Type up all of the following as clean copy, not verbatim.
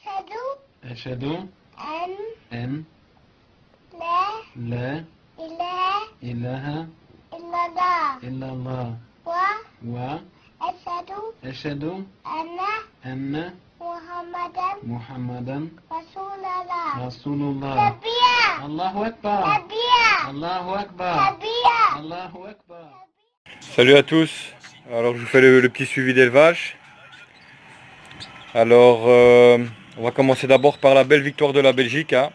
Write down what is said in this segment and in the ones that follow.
أشهد أن لا إله إلا الله وأشهد أن محمدا رسول الله. الله أكبر. الله أكبر. الله أكبر. Salut à tous, alors je vous fais le petit suivi d'élevage. Alors on va commencer d'abord par la belle victoire de la Belgique, hein.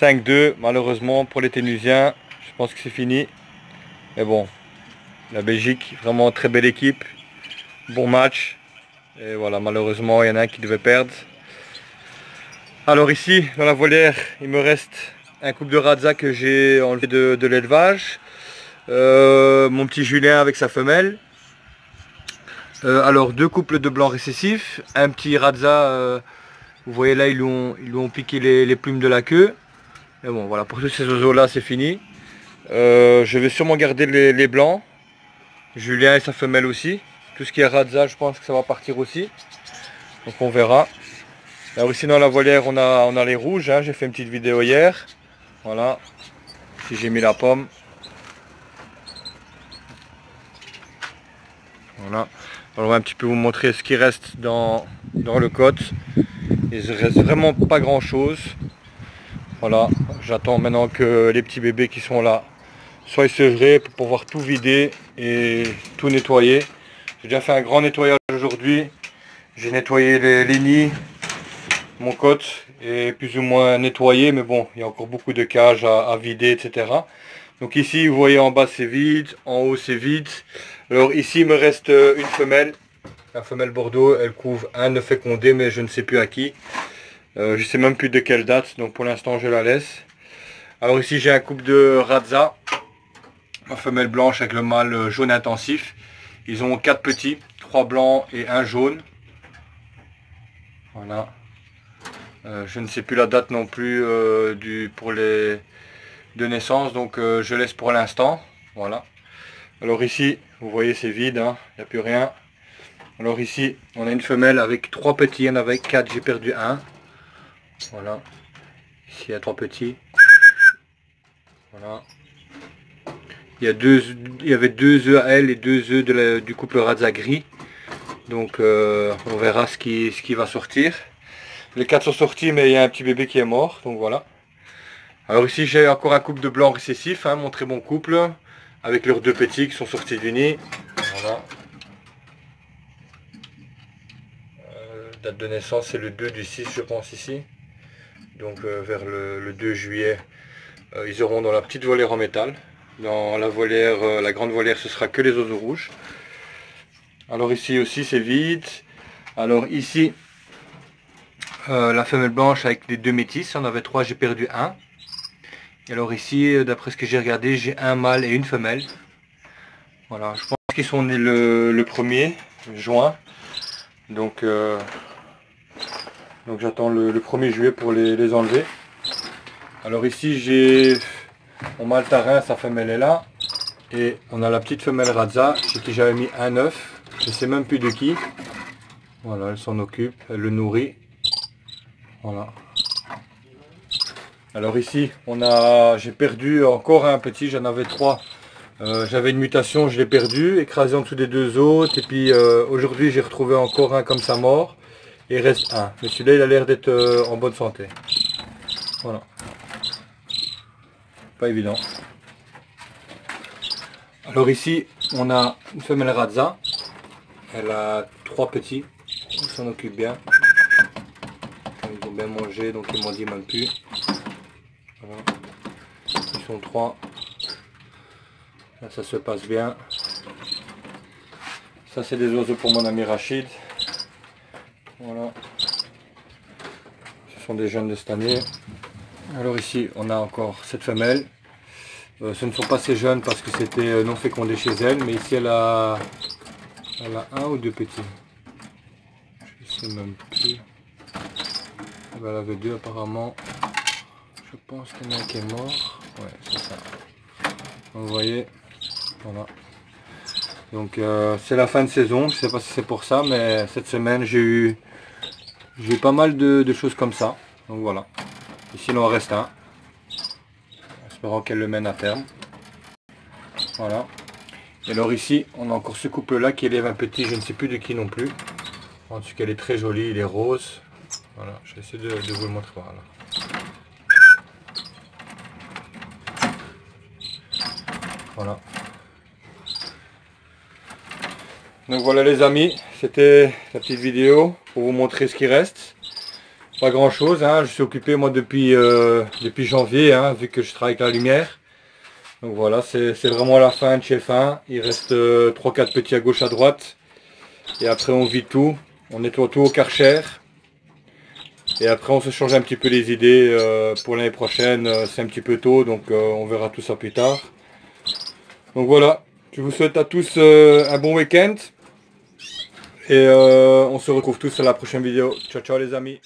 5-2 malheureusement pour les Ténusiens, je pense que c'est fini. Mais bon, la Belgique, vraiment très belle équipe, bon match. Et voilà, malheureusement il y en a un qui devait perdre. Alors ici dans la volière il me reste un couple de Radza que j'ai enlevé de l'élevage. Mon petit Julien avec sa femelle. Alors deux couples de blancs récessifs, un petit Radza, vous voyez là ils lui ont piqué les plumes de la queue. Et bon voilà, pour tous ces oiseaux là c'est fini. Je vais sûrement garder les blancs, Julien et sa femelle aussi. Tout ce qui est Radza je pense que ça va partir aussi. Donc on verra. Alors ici dans la volière on a les rouges, hein. J'ai fait une petite vidéo hier. Voilà, ici j'ai mis la pomme. Voilà, alors on va un petit peu vous montrer ce qui reste dans le cote. Il ne reste vraiment pas grand chose. Voilà, j'attends maintenant que les petits bébés qui sont là soient sevrés pour pouvoir tout vider et tout nettoyer. J'ai déjà fait un grand nettoyage aujourd'hui. J'ai nettoyé les nids, mon cote est plus ou moins nettoyé, mais bon, il y a encore beaucoup de cages à vider, etc. Donc ici, vous voyez en bas c'est vide, en haut c'est vide. Alors ici il me reste une femelle, la femelle Bordeaux, elle couvre un œuf fécondé mais je ne sais plus à qui. Je ne sais même plus de quelle date, donc pour l'instant je la laisse. Alors ici j'ai un couple de Radza, ma femelle blanche avec le mâle jaune intensif. Ils ont 4 petits, 3 blancs et 1 jaune. Voilà. Je ne sais plus la date non plus pour les de naissance, donc je laisse pour l'instant. Voilà. Alors ici vous voyez c'est vide, hein, il n'y a plus rien. Alors ici on a une femelle avec 3 petits, il y en avait 4, j'ai perdu un. Voilà, ici il y a 3 petits. Voilà, il y avait 2 œufs à elle et 2 œufs du couple Radza gris. Donc on verra ce qui va sortir. Les 4 sont sortis mais il y a un petit bébé qui est mort, donc voilà. Alors ici j'ai encore un couple de blancs récessifs, hein, mon très bon couple, avec leurs 2 petits qui sont sortis du nid. Voilà. Date de naissance c'est le 2 du 6 je pense ici. Donc vers le 2 juillet, ils auront dans la petite volière en métal. Dans la volière, la grande volière ce sera que les oiseaux rouges. Alors ici aussi c'est vide. Alors ici, la femelle blanche avec les 2 métis, on avait 3, j'ai perdu un. Et alors ici, d'après ce que j'ai regardé, j'ai un mâle et une femelle. Voilà, je pense qu'ils sont nés le 1er juin. Donc j'attends le 1er juillet pour les enlever. Alors ici j'ai mon mâle tarin, sa femelle est là. Et on a la petite femelle Radza, chez qui j'avais mis un œuf. Je ne sais même plus de qui. Voilà, elle s'en occupe, elle le nourrit. Voilà. Alors ici, j'ai perdu encore un petit, j'en avais 3. J'avais une mutation, je l'ai perdu, écrasé en dessous des 2 autres. Et puis aujourd'hui, j'ai retrouvé encore un comme ça mort. Et il reste un. Mais celui-là, il a l'air d'être en bonne santé. Voilà. Pas évident. Alors ici, on a une femelle Radza. Elle a 3 petits. On s'en occupe bien. Ils ont bien mangé, donc ils m'ont dit même plus. Voilà. Ils sont 3. Là, ça se passe bien. Ça c'est des oiseaux pour mon ami Rachid. Voilà. Ce sont des jeunes de cette année. Alors ici on a encore cette femelle. Ce ne sont pas ces jeunes parce que c'était non fécondé chez elle. Mais ici elle a 1 ou 2 petits. Je ne sais même plus. Elle avait 2 apparemment. Je pense qu'il y en a un qui est mort. Ouais, c'est ça. Vous voyez. Voilà. Donc c'est la fin de saison. Je ne sais pas si c'est pour ça, mais cette semaine j'ai eu J'ai pas mal de choses comme ça. Donc voilà. Ici il en reste un. Espérons qu'elle le mène à terme. Voilà. Et alors ici, on a encore ce couple-là qui élève un petit, je ne sais plus de qui non plus. En tout cas, elle est très jolie, il est rose. Voilà, je vais essayer de vous le montrer. Voilà. Voilà. Donc voilà les amis, c'était la petite vidéo pour vous montrer ce qui reste. Pas grand chose, hein. Je suis occupé moi depuis janvier, hein, vu que je travaille avec la lumière. Donc voilà, c'est vraiment la fin de chez fin. Il reste 3-4 petits à gauche à droite. Et après on vide tout, on nettoie tout au Karcher. Et après on se change un petit peu les idées pour l'année prochaine. C'est un petit peu tôt, donc on verra tout ça plus tard. Donc voilà, je vous souhaite à tous un bon week-end. Et on se retrouve tous à la prochaine vidéo. Ciao ciao les amis.